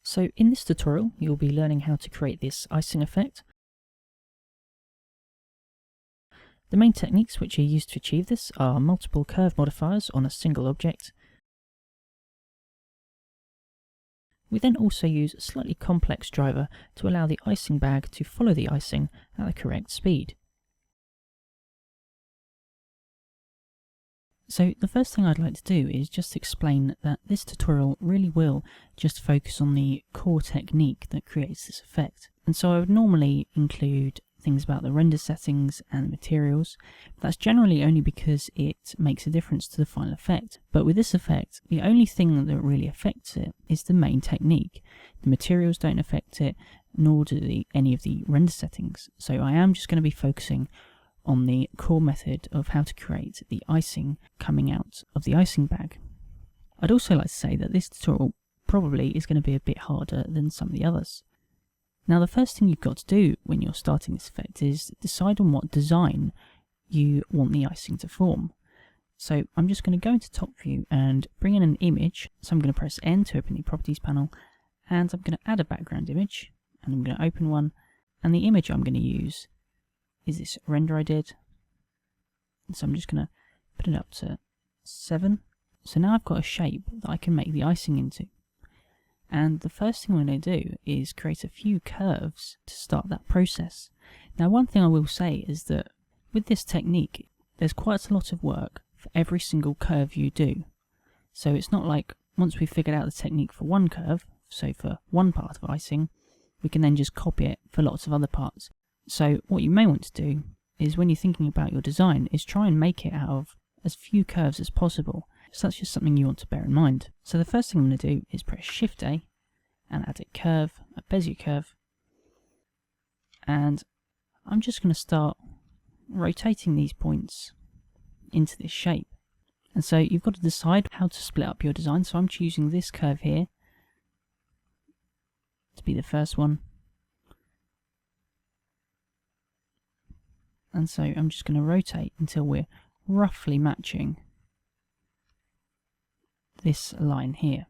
So in this tutorial, you'll be learning how to create this icing effect. The main techniques which are used to achieve this are multiple curve modifiers on a single object. We then also use a slightly complex driver to allow the icing bag to follow the icing at the correct speed. So the first thing I'd like to do is just explain that this tutorial really will just focus on the core technique that creates this effect. And so I would normally include things about the render settings and the materials. That's generally only because it makes a difference to the final effect. But with this effect, the only thing that really affects it is the main technique. The materials don't affect it, nor do any of the render settings. So I am just going to be focusing on the core method of how to create the icing coming out of the icing bag. I'd also like to say that this tutorial probably is going to be a bit harder than some of the others. Now the first thing you've got to do when you're starting this effect is decide on what design you want the icing to form. So I'm just going to go into top view and bring in an image. So I'm going to press N to open the properties panel, and I'm going to add a background image, and I'm going to open one, and the image I'm going to use is this render I did. And so I'm just going to put it up to 7. So now I've got a shape that I can make the icing into. And the first thing I'm going to do is create a few curves to start that process. Now one thing I will say is that with this technique, there's quite a lot of work for every single curve you do. So it's not like once we've figured out the technique for one curve, so for one part of icing, we can then just copy it for lots of other parts. So what you may want to do is when you're thinking about your design is try and make it out of as few curves as possible. So that's just something you want to bear in mind. So the first thing I'm going to do is press Shift A and add a curve, a Bezier curve. And I'm just going to start rotating these points into this shape. And so you've got to decide how to split up your design. So I'm choosing this curve here to be the first one. And so I'm just going to rotate until we're roughly matching this line here.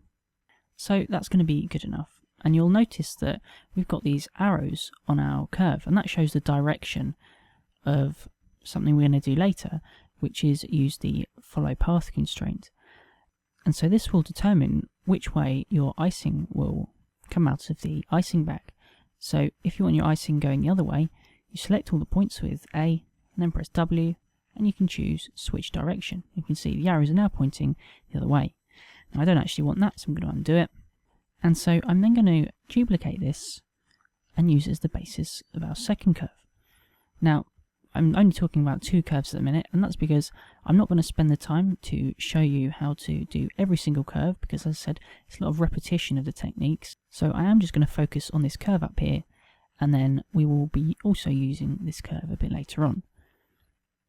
So that's going to be good enough. And you'll notice that we've got these arrows on our curve, and that shows the direction of something we're going to do later, which is use the follow path constraint. And so this will determine which way your icing will come out of the icing bag. So if you want your icing going the other way, you select all the points with A, and then press W, and you can choose switch direction. You can see the arrows are now pointing the other way. Now I don't actually want that, so I'm going to undo it. And so I'm then going to duplicate this and use it as the basis of our second curve. Now I'm only talking about 2 curves at the minute, and that's because I'm not going to spend the time to show you how to do every single curve, because as I said, it's a lot of repetition of the techniques. So I am just going to focus on this curve up here, and then we will be also using this curve a bit later on.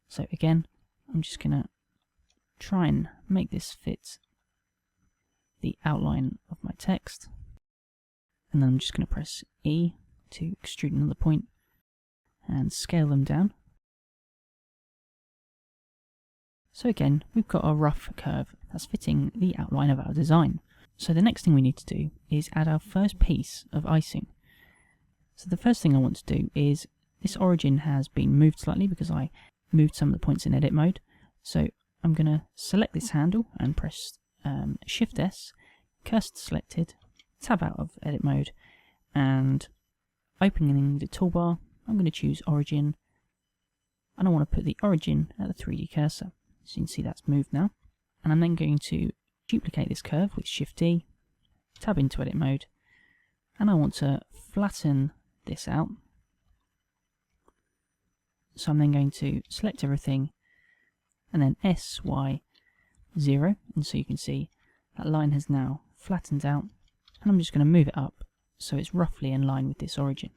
So again, I'm just going to try and make this fit the outline of my text, and then I'm just going to press E to extrude another point and scale them down. So again, we've got a rough curve that's fitting the outline of our design. So the next thing we need to do is add our first piece of icing. So the first thing I want to do is, this origin has been moved slightly because I moved some of the points in edit mode. So I'm going to select this handle and press Shift S, cursor selected, tab out of edit mode, and opening the toolbar, I'm going to choose origin, and I want to put the origin at the 3D cursor. So you can see that's moved now. And I'm then going to duplicate this curve with Shift D, tab into edit mode, and I want to flatten this out. So I'm then going to select everything and then S, Y, 0, and so you can see that line has now flattened out, and I'm just going to move it up so it's roughly in line with this origin.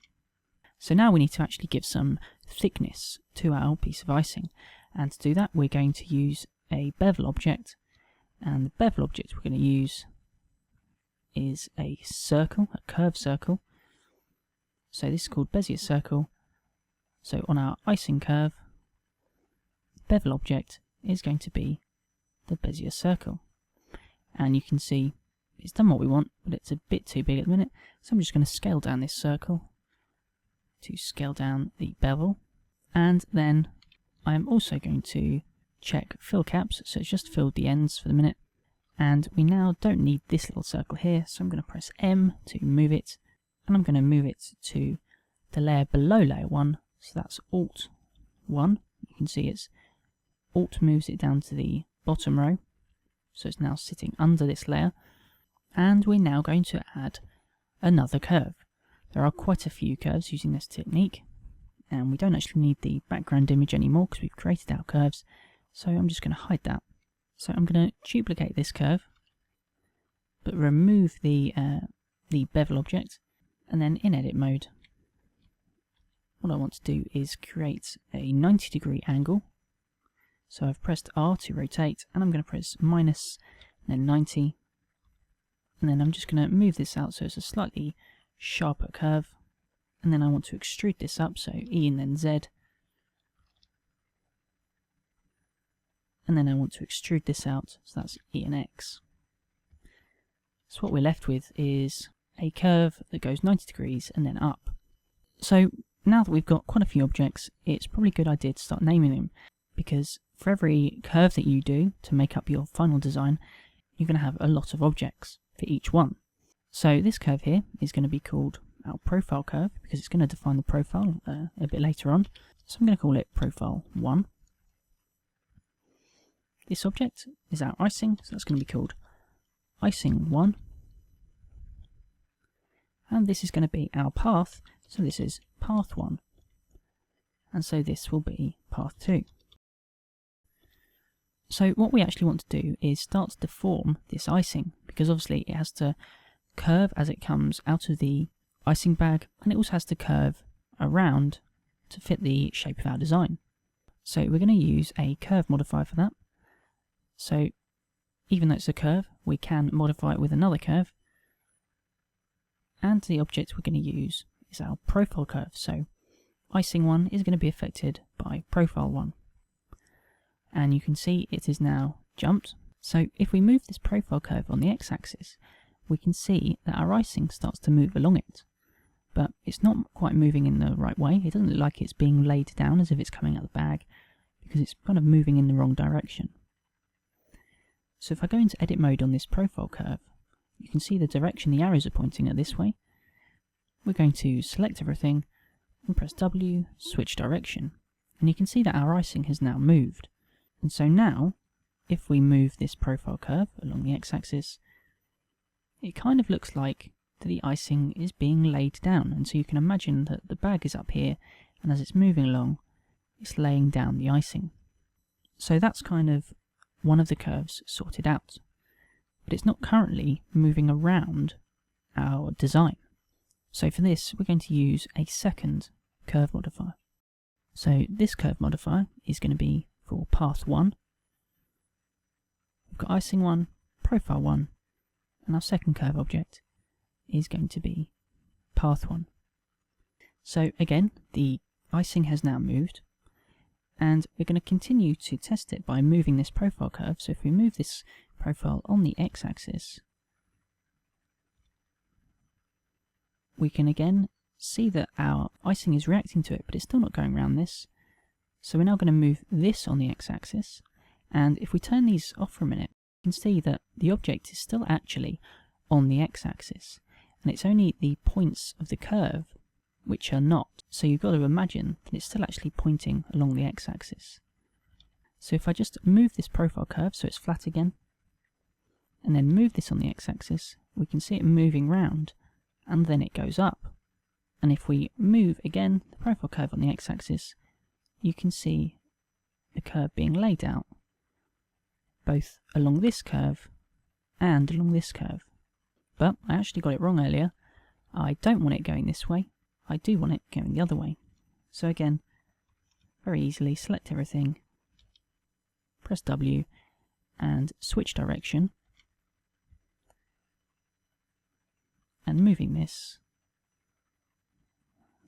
So now we need to actually give some thickness to our piece of icing, and to do that we're going to use a bevel object, and the bevel object we're going to use is a circle, a curved circle. So this is called Bezier circle. So on our icing curve, the bevel object is going to be the Bezier circle. And you can see it's done what we want, but it's a bit too big at the minute. So I'm just going to scale down this circle to scale down the bevel. And then I'm also going to check fill caps, so it's just filled the ends for the minute. And we now don't need this little circle here, so I'm going to press M to move it, and I'm going to move it to the layer below layer 1, so that's Alt 1. You can see it's Alt moves it down to the bottom row, so it's now sitting under this layer. And we're now going to add another curve. There are quite a few curves using this technique, and we don't actually need the background image anymore because we've created our curves, so I'm just going to hide that. So I'm going to duplicate this curve, but remove the bevel object, and then in edit mode, what I want to do is create a 90-degree angle. So I've pressed R to rotate, and I'm going to press minus, and then 90, and then I'm just going to move this out so it's a slightly sharper curve, and then I want to extrude this up, so E and then Z, and then I want to extrude this out, so that's E and X. So what we're left with is a curve that goes 90 degrees and then up. So now that we've got quite a few objects, it's probably a good idea to start naming them, because for every curve that you do to make up your final design, you're going to have a lot of objects for each one. So this curve here is going to be called our profile curve, because it's going to define the profile a bit later on. So I'm going to call it profile 1. This object is our icing, so that's going to be called icing 1. And this is going to be our path, so this is path 1. And so this will be path 2. So what we actually want to do is start to deform this icing, because obviously it has to curve as it comes out of the icing bag, and it also has to curve around to fit the shape of our design. So we're going to use a curve modifier for that. So even though it's a curve, we can modify it with another curve, and the object we're going to use is our profile curve. So icing 1 is going to be affected by profile 1. And you can see it is now jumped. So if we move this profile curve on the x-axis, we can see that our icing starts to move along it. But it's not quite moving in the right way. It doesn't look like it's being laid down as if it's coming out of the bag, because it's kind of moving in the wrong direction. So if I go into edit mode on this profile curve, you can see the direction the arrows are pointing at this way. We're going to select everything and press W, switch direction. And you can see that our icing has now moved. And so now, if we move this profile curve along the x-axis, it kind of looks like the icing is being laid down. And so you can imagine that the bag is up here, and as it's moving along, it's laying down the icing. So that's kind of one of the curves sorted out. But it's not currently moving around our design. So for this, we're going to use a second curve modifier. So this curve modifier is going to be for path 1. We've got icing 1, profile 1, and our second curve object is going to be path 1. So again, the icing has now moved, and we're going to continue to test it by moving this profile curve. So if we move this profile on the x-axis, we can again see that our icing is reacting to it, but it's still not going around this. So we're now going to move this on the x-axis, and if we turn these off for a minute, you can see that the object is still actually on the x-axis, and it's only the points of the curve which are not. So you've got to imagine that it's still actually pointing along the x-axis. So if I just move this profile curve so it's flat again, and then move this on the x-axis, we can see it moving round, and then it goes up. And if we move again the profile curve on the x-axis, you can see the curve being laid out, both along this curve and along this curve. But I actually got it wrong earlier. I don't want it going this way. I do want it going the other way. So again, very easily select everything, press W, and switch direction. And moving this,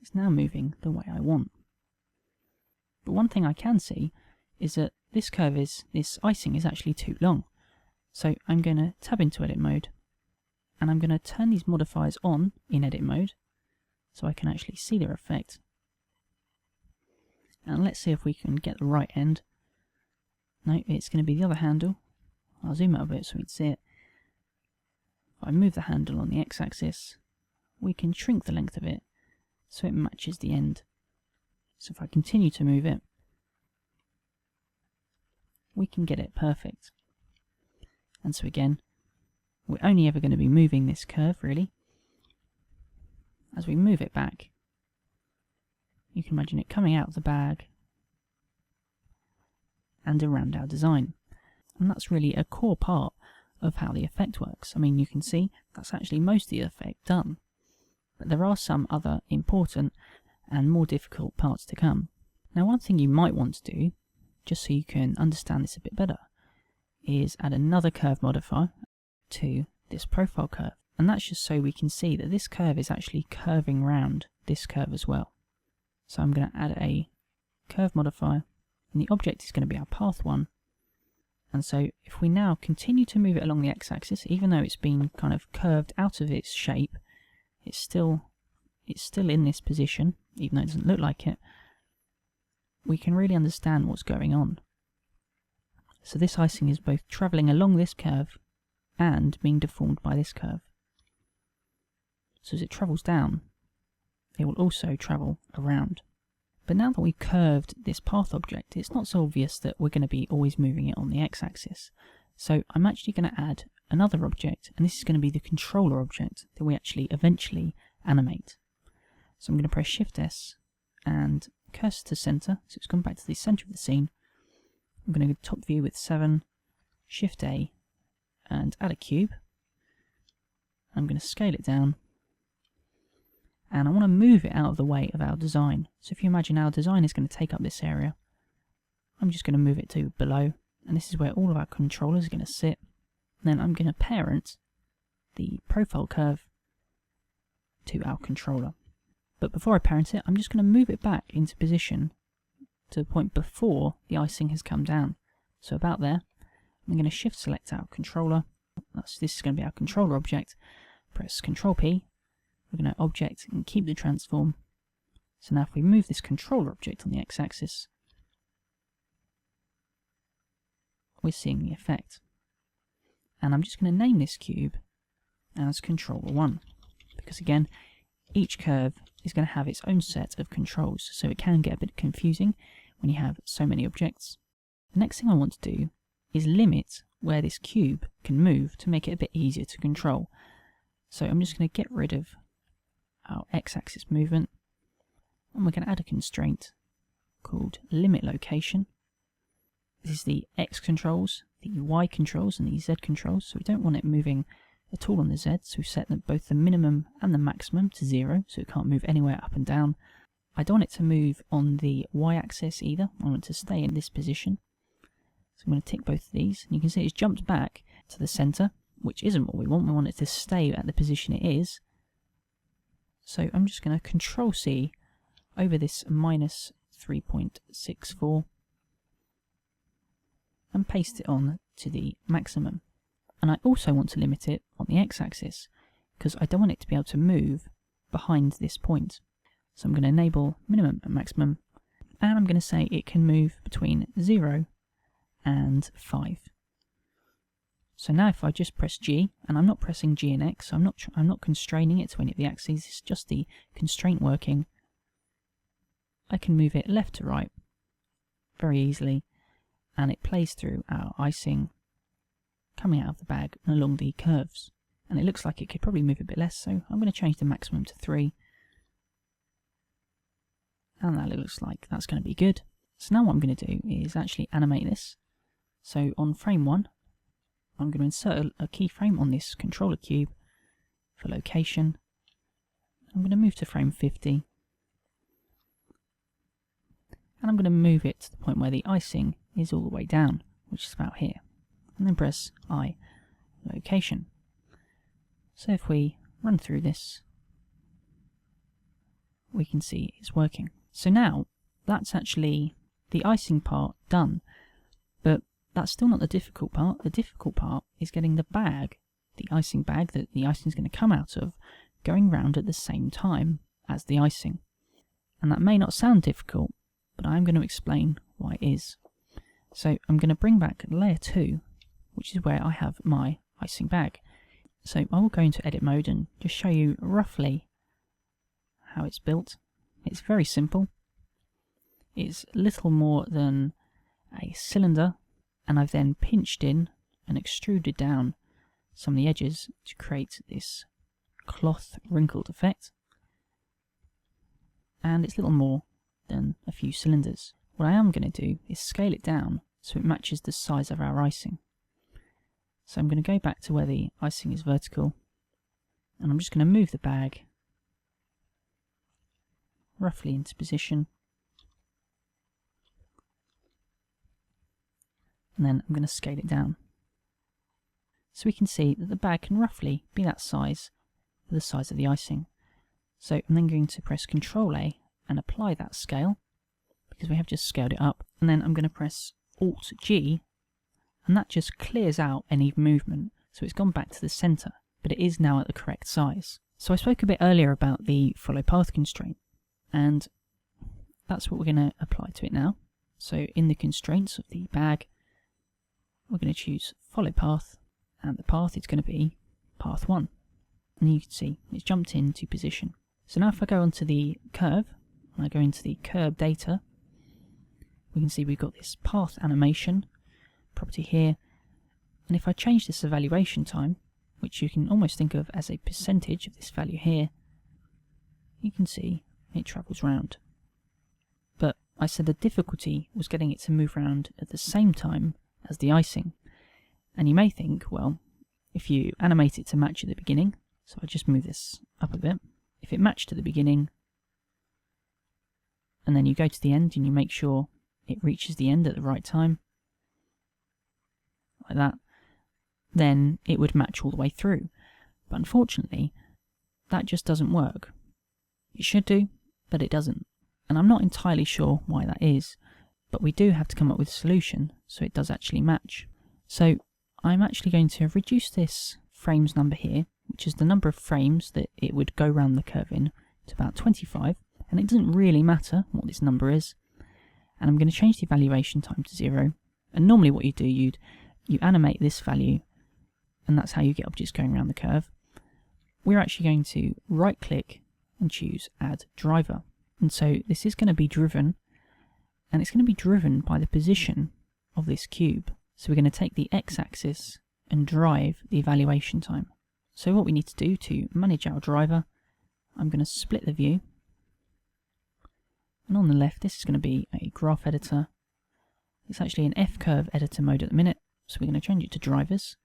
it's now moving the way I want. But one thing I can see is that this icing is actually too long. So I'm going to tab into edit mode, and I'm going to turn these modifiers on in edit mode so I can actually see their effect. And let's see if we can get the right end. No, it's going to be the other handle. I'll zoom out a bit so we can see it. If I move the handle on the x-axis, we can shrink the length of it so it matches the end. So if I continue to move it, we can get it perfect. And so again, we're only ever going to be moving this curve really. As we move it back, you can imagine it coming out of the bag and around our design. And that's really a core part of how the effect works. I mean, you can see that's actually most of the effect done. But there are some other important and more difficult parts to come. Now, one thing you might want to do, just so you can understand this a bit better, is add another curve modifier to this profile curve. And that's just so we can see that this curve is actually curving round this curve as well. So I'm going to add a curve modifier, and the object is going to be our path 1. And so if we now continue to move it along the x-axis, even though it's been kind of curved out of its shape, it's still in this position, even though it doesn't look like it, we can really understand what's going on. So this icing is both travelling along this curve and being deformed by this curve. So as it travels down, it will also travel around. But now that we've curved this path object, it's not so obvious that we're going to be always moving it on the x-axis. So I'm actually going to add another object, and this is going to be the controller object that we actually eventually animate. So I'm going to press Shift S and cursor to center, so it's gone back to the center of the scene. I'm going to go top view with 7, Shift A, and add a cube. I'm going to scale it down, and I want to move it out of the way of our design. So if you imagine our design is going to take up this area, I'm just going to move it to below, and this is where all of our controllers are going to sit. Then I'm going to parent the profile curve to our controller. But before I parent it, I'm just going to move it back into position to the point before the icing has come down. So about there, I'm going to shift select our controller. This is going to be our controller object. Press Ctrl P. We're going to object and keep the transform. So now if we move this controller object on the x-axis, we're seeing the effect. And I'm just going to name this cube as controller 1, because again, each curve is going to have its own set of controls, so it can get a bit confusing when you have so many objects. The next thing I want to do is limit where this cube can move to make it a bit easier to control. So I'm just going to get rid of our x-axis movement, and we're going to add a constraint called limit location. This is the x controls, the y controls, and the z controls, so we don't want it moving at all on the z, so we've set both the minimum and the maximum to 0, so it can't move anywhere up and down. I don't want it to move on the y-axis either, I want it to stay in this position. So I'm going to tick both of these, and you can see it's jumped back to the center, which isn't what we want it to stay at the position it is. So I'm just going to Control C over this minus 3.64 and paste it on to the maximum. And I also want to limit it on the x-axis because I don't want it to be able to move behind this point. So I'm going to enable minimum and maximum, and I'm going to say it can move between 0 and 5. So now if I just press G, and I'm not pressing G and X, so I'm not constraining it to any of the axes, it's just the constraint working, I can move it left to right very easily, and it plays through our icing coming out of the bag and along the curves. And it looks like it could probably move a bit less, so I'm going to change the maximum to 3. And that looks like that's going to be good. So now what I'm going to do is actually animate this. So on frame 1, I'm going to insert a keyframe on this controller cube for location. I'm going to move to frame 50. And I'm going to move it to the point where the icing is all the way down, which is about here. And then press I, location. So if we run through this, we can see it's working. So now that's actually the icing part done, but that's still not the difficult part. The difficult part is getting the bag the icing bag that the icing is going to come out of going round at the same time as the icing. And that may not sound difficult, but I'm going to explain why it is. So I'm going to bring back layer 2, which is where I have my icing bag. So I will go into edit mode and just show you roughly how it's built. It's very simple. It's little more than a cylinder, and I've then pinched in and extruded down some of the edges to create this cloth wrinkled effect. And it's little more than a few cylinders. What I am going to do is scale it down so it matches the size of our icing. So I'm going to go back to where the icing is vertical, and I'm just going to move the bag roughly into position. And then I'm going to scale it down. So we can see that the bag can roughly be that size for the size of the icing. So I'm then going to press Ctrl A and apply that scale, because we have just scaled it up. And then I'm going to press Alt G, and that just clears out any movement. So it's gone back to the center, but it is now at the correct size. So I spoke a bit earlier about the follow path constraint, and that's what we're going to apply to it now. So in the constraints of the bag, we're going to choose follow path, and the path is going to be path 1. And you can see it's jumped into position. So now if I go onto the curve, and I go into the curve data, we can see we've got this path animation property here. And if I change this evaluation time, which you can almost think of as a percentage of this value here, you can see it travels round. But I said the difficulty was getting it to move around at the same time as the icing. And you may think, well, if you animate it to match at the beginning, so I just move this up a bit, if it matched at the beginning, and then you go to the end and you make sure it reaches the end at the right time, like that, then it would match all the way through. But unfortunately, that just doesn't work. It should do, but it doesn't. And I'm not entirely sure why that is, but we do have to come up with a solution so it does actually match. So I'm actually going to reduce this frames number here, which is the number of frames that it would go around the curve in, to about 25, and it doesn't really matter what this number is. And I'm going to change the evaluation time to 0, and normally what you do, you animate this value, and that's how you get objects going around the curve. We're actually going to right click and choose add driver, and so this is going to be driven, and it's going to be driven by the position of this cube. So we're going to take the x-axis and drive the evaluation time. So what we need to do to manage our driver, I'm going to split the view, and on the left this is going to be a graph editor. It's actually an F-curve editor mode at the minute, so we're going to change it to drivers,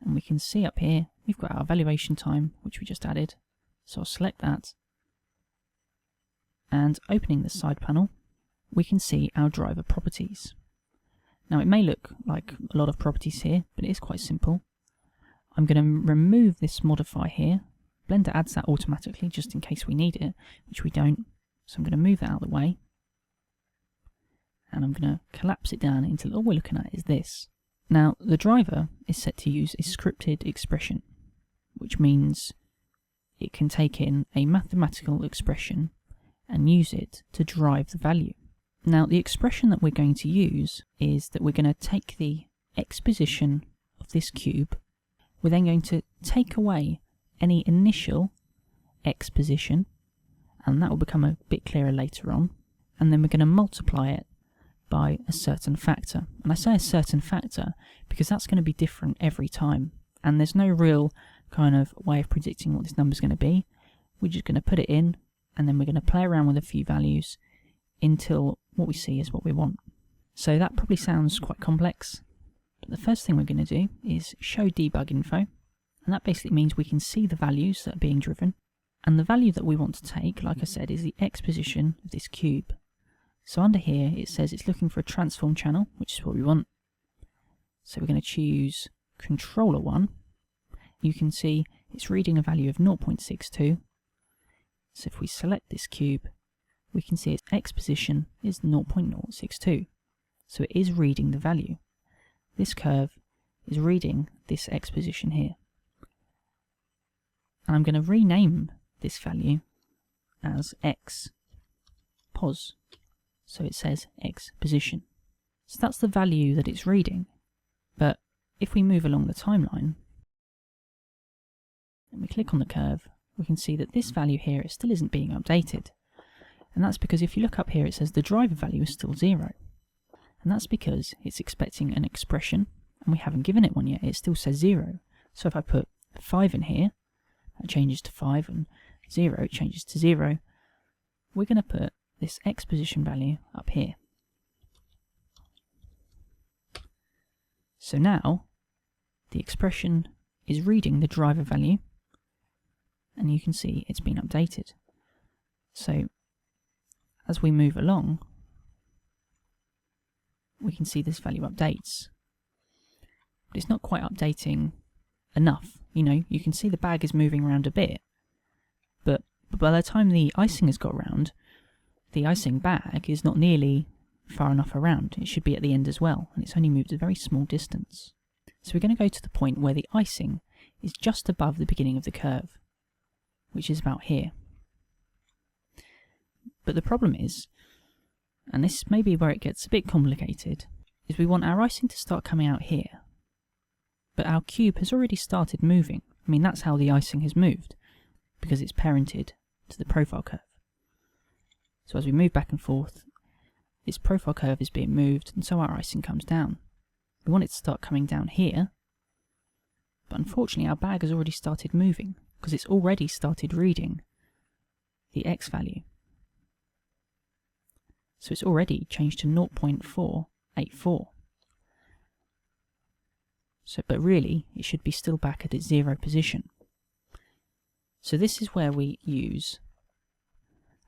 and we can see up here we've got our evaluation time, which we just added. So I'll select that, and opening the side panel we can see our driver properties. Now it may look like a lot of properties here, but it is quite simple. I'm going to remove this modifier here. Blender adds that automatically just in case we need it, which we don't. So I'm going to move that out of the way, and I'm going to collapse it down until all we're looking at is this. Now the driver is set to use a scripted expression, which means it can take in a mathematical expression and use it to drive the value. Now the expression that we're going to use is that we're going to take the x position of this cube, we're then going to take away any initial x position, and that will become a bit clearer later on, and then we're going to multiply it by a certain factor. And I say a certain factor because that's going to be different every time, and there's no real kind of way of predicting what this number is going to be. We're just going to put it in, and then we're going to play around with a few values until what we see is what we want. So that probably sounds quite complex, but the first thing we're going to do is show debug info, and that basically means we can see the values that are being driven, and the value that we want to take, like I said, is the x position of this cube. So under here it says it's looking for a transform channel, which is what we want. So we're going to choose controller 1. You can see it's reading a value of 0.62. So if we select this cube, we can see its x position is 0.062. So it is reading the value. This curve is reading this x position here. And I'm going to rename this value as x pos. So it says x position. So that's the value that it's reading. But if we move along the timeline, and we click on the curve, we can see that this value here still isn't being updated. And that's because if you look up here, it says the driver value is still 0. And that's because it's expecting an expression, and we haven't given it one yet. It still says 0. So if I put 5 in here, that changes to 5, and 0 changes to 0. We're going to put this x position value up here. So now, the expression is reading the driver value, and you can see it's been updated. So, as we move along, we can see this value updates. But it's not quite updating enough. You know, you can see the bag is moving around a bit, but by the time the icing has got around, the icing bag is not nearly far enough around. It should be at the end as well, and it's only moved a very small distance. So we're going to go to the point where the icing is just above the beginning of the curve, which is about here. But the problem is, and this may be where it gets a bit complicated, is we want our icing to start coming out here. But our cube has already started moving. I mean, that's how the icing has moved, because it's parented to the profile curve. So as we move back and forth, this profile curve is being moved, and so our icing comes down. We want it to start coming down here, but unfortunately our bag has already started moving, because it's already started reading the x value. So it's already changed to 0.484. So, but really, it should be still back at its 0 position. So this is where we use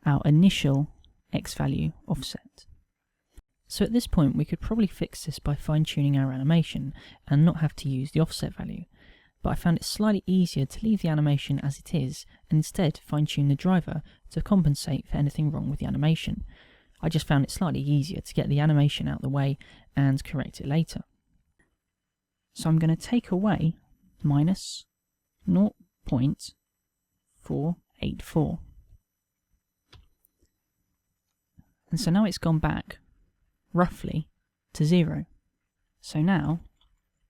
our initial x value offset. So at this point, we could probably fix this by fine-tuning our animation and not have to use the offset value. But I found it slightly easier to leave the animation as it is and instead fine-tune the driver to compensate for anything wrong with the animation. I just found it slightly easier to get the animation out of the way and correct it later. So I'm going to take away minus 0.484. And so now it's gone back roughly to 0. So now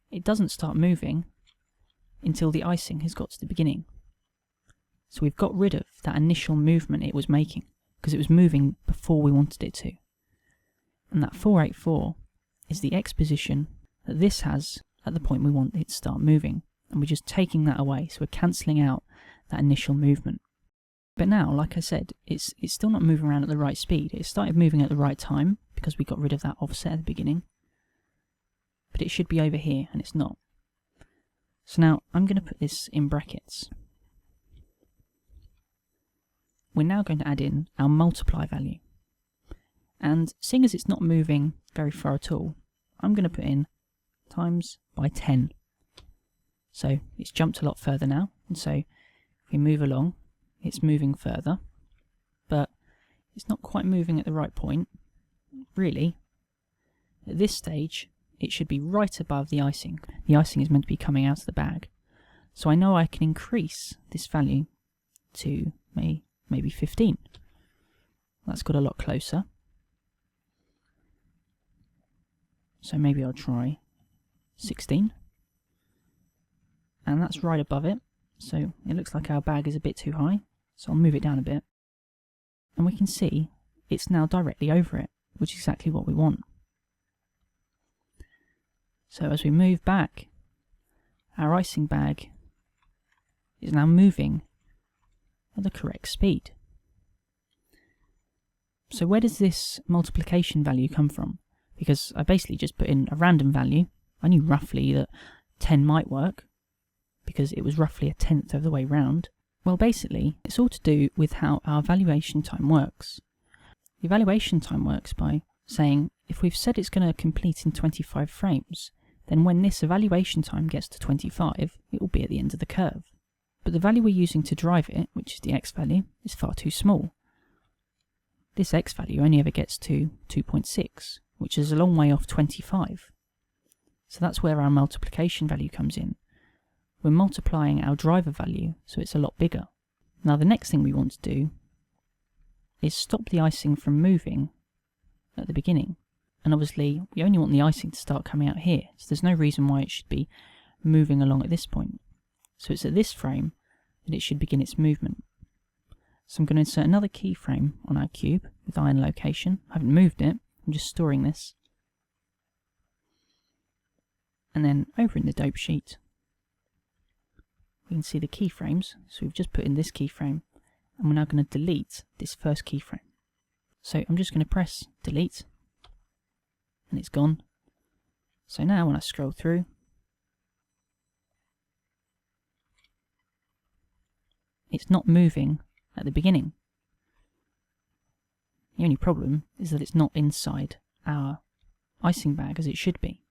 it doesn't start moving until the icing has got to the beginning. So we've got rid of that initial movement it was making, because it was moving before we wanted it to. And that 484 is the x position that this has at the point we want it to start moving. And we're just taking that away, so we're cancelling out that initial movement. But now, like I said, it's still not moving around at the right speed. It started moving at the right time, because we got rid of that offset at the beginning. But it should be over here, and it's not. So now, I'm going to put this in brackets. We're now going to add in our multiply value. And seeing as it's not moving very far at all, I'm going to put in times by 10. So it's jumped a lot further now, and so if we move along, it's moving further, but it's not quite moving at the right point. Really, at this stage, it should be right above the icing. The icing is meant to be coming out of the bag. So I know I can increase this value to maybe 15. That's got a lot closer. So maybe I'll try 16. And that's right above it. So it looks like our bag is a bit too high. So I'll move it down a bit. And we can see it's now directly over it, which is exactly what we want. So as we move back, our icing bag is now moving at the correct speed. So where does this multiplication value come from? Because I basically just put in a random value. I knew roughly that 10 might work, because it was roughly a tenth of the way round. Well, basically, it's all to do with how our evaluation time works. The evaluation time works by saying, if we've said it's going to complete in 25 frames, then when this evaluation time gets to 25, it will be at the end of the curve. But the value we're using to drive it, which is the x value, is far too small. This x value only ever gets to 2.6, which is a long way off 25. So that's where our multiplication value comes in. we're multiplying our driver value so it's a lot bigger. Now the next thing we want to do is stop the icing from moving at the beginning. And obviously we only want the icing to start coming out here, so there's no reason why it should be moving along at this point. So it's at this frame that it should begin its movement. So I'm going to insert another keyframe on our cube with eye and location. I haven't moved it, I'm just storing this. And then over in the dope sheet, we can see the keyframes. So we've just put in this keyframe, and we're now going to delete this first keyframe. So I'm just going to press delete, and it's gone. So now when I scroll through, it's not moving at the beginning. The only problem is that it's not inside our icing bag as it should be.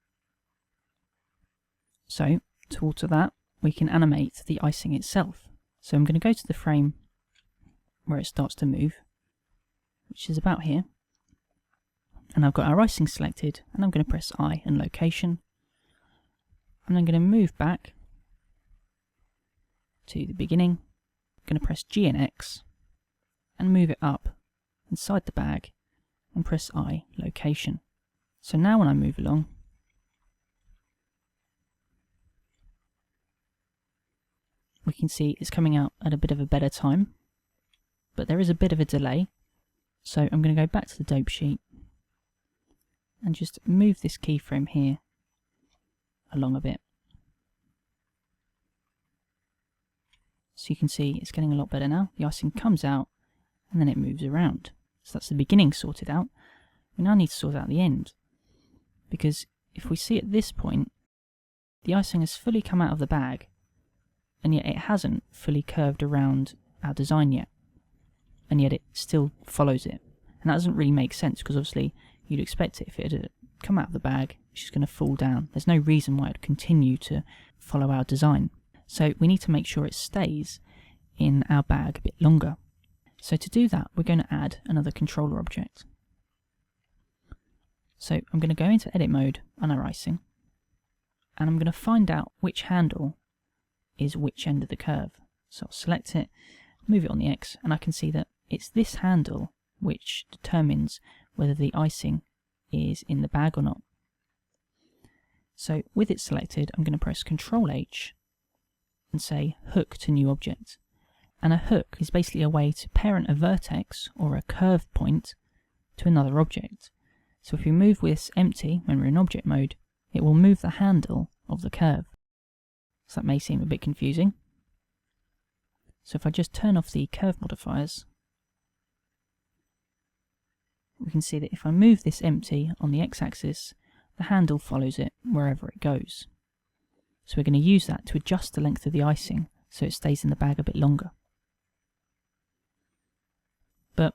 So to alter that, we can animate the icing itself. So I'm going to go to the frame where it starts to move, which is about here. And I've got our icing selected, and I'm going to press I and location. And I'm going to move back to the beginning. I'm going to press G and X and move it up inside the bag and press I location. So now when I move along, we can see it's coming out at a bit of a better time, but there is a bit of a delay. So I'm going to go back to the dope sheet and just move this keyframe here along a bit. So you can see it's getting a lot better now. The icing comes out and then it moves around. So that's the beginning sorted out. We now need to sort out the end, because if we see at this point, the icing has fully come out of the bag, and yet it hasn't fully curved around our design yet, and yet it still follows it. And that doesn't really make sense, because obviously you'd expect it, if it had come out of the bag, it's just going to fall down. There's no reason why it would continue to follow our design. So we need to make sure it stays in our bag a bit longer. So to do that, we're going to add another controller object. So I'm going to go into edit mode on our icing, and I'm going to find out which handle is which end of the curve. So I'll select it, move it on the X, and I can see that it's this handle which determines whether the icing is in the bag or not. So with it selected, I'm going to press Ctrl H and say hook to new object. And a hook is basically a way to parent a vertex or a curve point to another object. So if we move this empty when we're in object mode, it will move the handle of the curve. So that may seem a bit confusing. So if I just turn off the curve modifiers, we can see that if I move this empty on the x-axis, the handle follows it wherever it goes. So we're going to use that to adjust the length of the icing so it stays in the bag a bit longer. But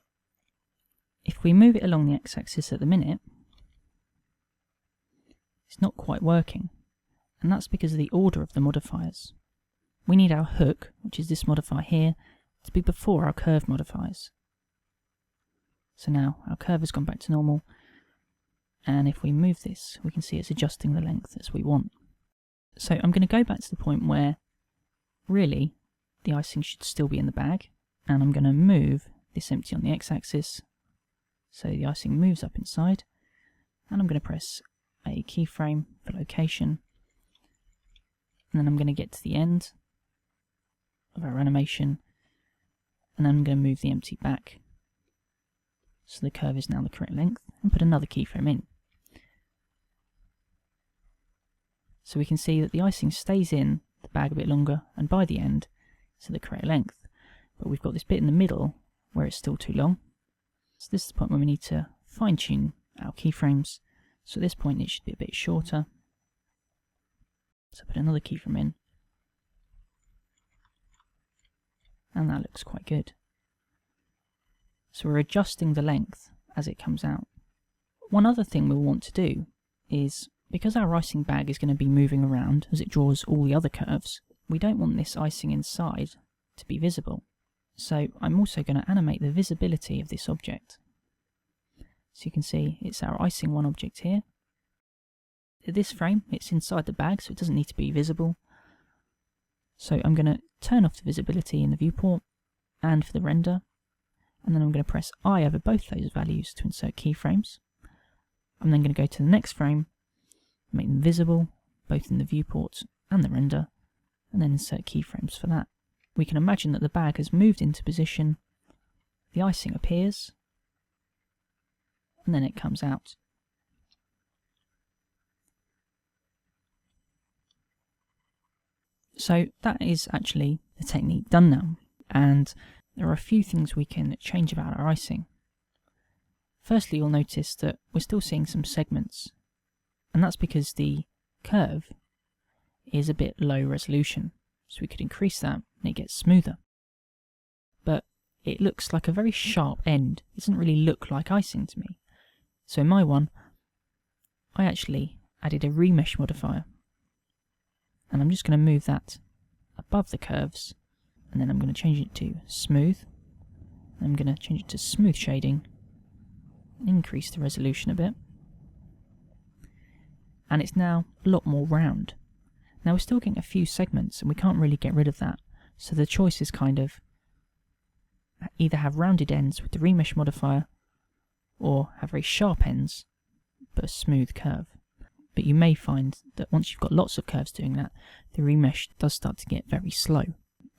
if we move it along the x-axis at the minute, it's not quite working. And that's because of the order of the modifiers. We need our hook, which is this modifier here, to be before our curve modifiers. So now our curve has gone back to normal, and if we move this, we can see it's adjusting the length as we want. So I'm going to go back to the point where really the icing should still be in the bag, and I'm going to move this empty on the x-axis so the icing moves up inside, and I'm going to press a keyframe for location, and then I'm going to get to the end of our animation, and then I'm going to move the empty back so the curve is now the correct length, and put another keyframe in. So we can see that the icing stays in the bag a bit longer, and by the end it's the correct length. But we've got this bit in the middle where it's still too long. So this is the point where we need to fine tune our keyframes. So at this point it should be a bit shorter. So put another keyframe in. And that looks quite good. So we're adjusting the length as it comes out. One other thing we'll want to do is, because our icing bag is going to be moving around as it draws all the other curves, we don't want this icing inside to be visible. So I'm also going to animate the visibility of this object. So you can see it's our icing one object here. At this frame, it's inside the bag, so it doesn't need to be visible. So I'm going to turn off the visibility in the viewport and for the render, and then I'm going to press I over both those values to insert keyframes. I'm then going to go to the next frame, make them visible, both in the viewport and the render, and then insert keyframes for that. We can imagine that the bag has moved into position, the icing appears, and then it comes out. So that is actually the technique done now, and there are a few things we can change about our icing. Firstly, you'll notice that we're still seeing some segments, and that's because the curve is a bit low resolution, so we could increase that and it gets smoother. But it looks like a very sharp end. It doesn't really look like icing to me. So in my one, I actually added a remesh modifier, and I'm just going to move that above the curves, and then I'm going to change it to smooth. I'm going to change it to smooth shading, and increase the resolution a bit. And it's now a lot more round. Now we're still getting a few segments, and we can't really get rid of that. So the choice is kind of either have rounded ends with the remesh modifier, or have very sharp ends, but a smooth curve. But you may find that once you've got lots of curves doing that, the remesh does start to get very slow.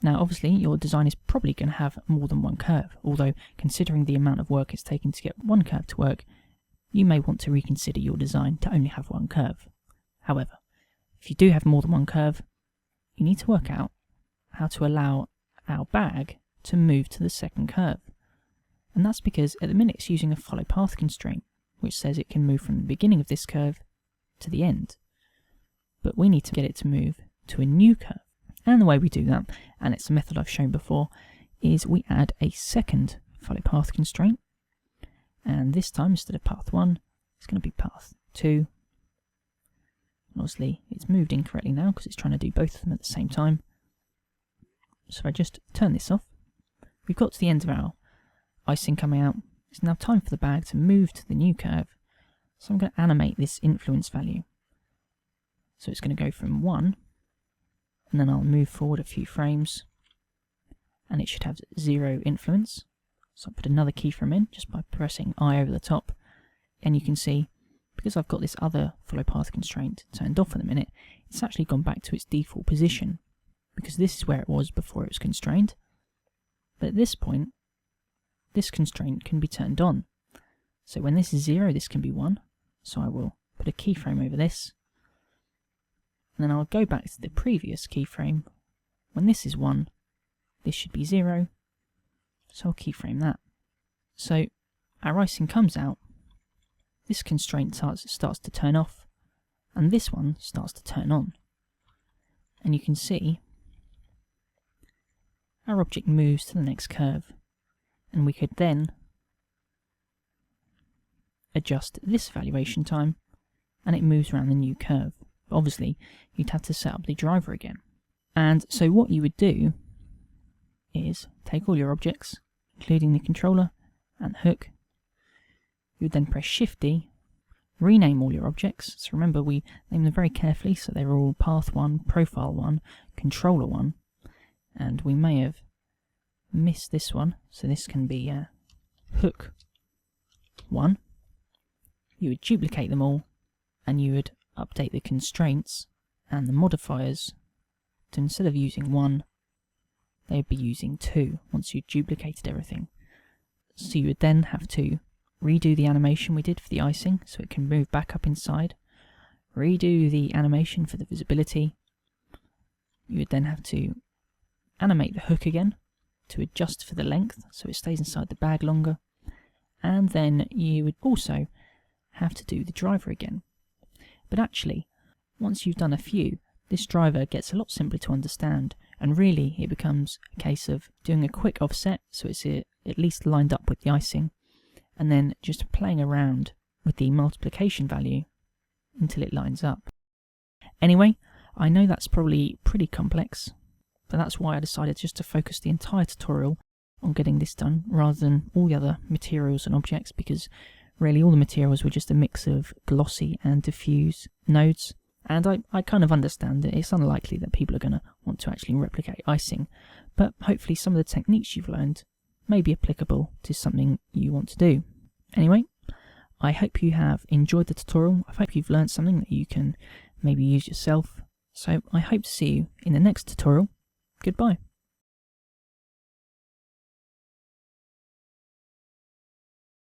Now obviously your design is probably going to have more than one curve, although considering the amount of work it's taken to get one curve to work, you may want to reconsider your design to only have one curve. However, if you do have more than one curve, you need to work out how to allow our bag to move to the second curve. And that's because at the minute it's using a follow path constraint, which says it can move from the beginning of this curve to the end. But we need to get it to move to a new curve. And the way we do that, and it's a method I've shown before, is we add a second follow path constraint. And this time, instead of path 1, it's going to be path 2. Obviously, it's moved incorrectly now because it's trying to do both of them at the same time. So if I just turn this off, we've got to the end of our icing coming out. It's now time for the bag to move to the new curve. So I'm going to animate this influence value. So it's going to go from 1, and then I'll move forward a few frames, and it should have 0 influence. So I'll put another keyframe in just by pressing I over the top, and you can see, because I've got this other follow path constraint turned off at the minute, it's actually gone back to its default position, because this is where it was before it was constrained. But at this point, this constraint can be turned on. So when this is 0, this can be 1. So I will put a keyframe over this, and then I'll go back to the previous keyframe. When this is 1, this should be 0. So I'll keyframe that. So our icing comes out, this constraint starts to turn off, and this one starts to turn on. And you can see our object moves to the next curve, and we could then adjust this evaluation time, and it moves around the new curve. But obviously, you'd have to set up the driver again. And so what you would do is take all your objects, including the controller and the hook. You would then press Shift-D, rename all your objects. So remember, we name them very carefully, so they're all Path 1, Profile 1, Controller 1, and we may have missed this one, so this can be Hook 1. You would duplicate them all, and you would update the constraints and the modifiers to, instead of using 1, they would be using 2 once you duplicated everything. So you would then have to redo the animation we did for the icing so it can move back up inside, redo the animation for the visibility. You would then have to animate the hook again to adjust for the length so it stays inside the bag longer, and then you would also have to do the driver again. But actually, once you've done a few, this driver gets a lot simpler to understand, and really it becomes a case of doing a quick offset so it's at least lined up with the icing, and then just playing around with the multiplication value until it lines up. Anyway, I know that's probably pretty complex, but that's why I decided just to focus the entire tutorial on getting this done rather than all the other materials and objects, because really all the materials were just a mix of glossy and diffuse nodes, And I kind of understand that it's unlikely that people are going to want to actually replicate icing, but hopefully some of the techniques you've learned may be applicable to something you want to do. Anyway, I hope you have enjoyed the tutorial. I hope you've learned something that you can maybe use yourself. So I hope to see you in the next tutorial. Goodbye.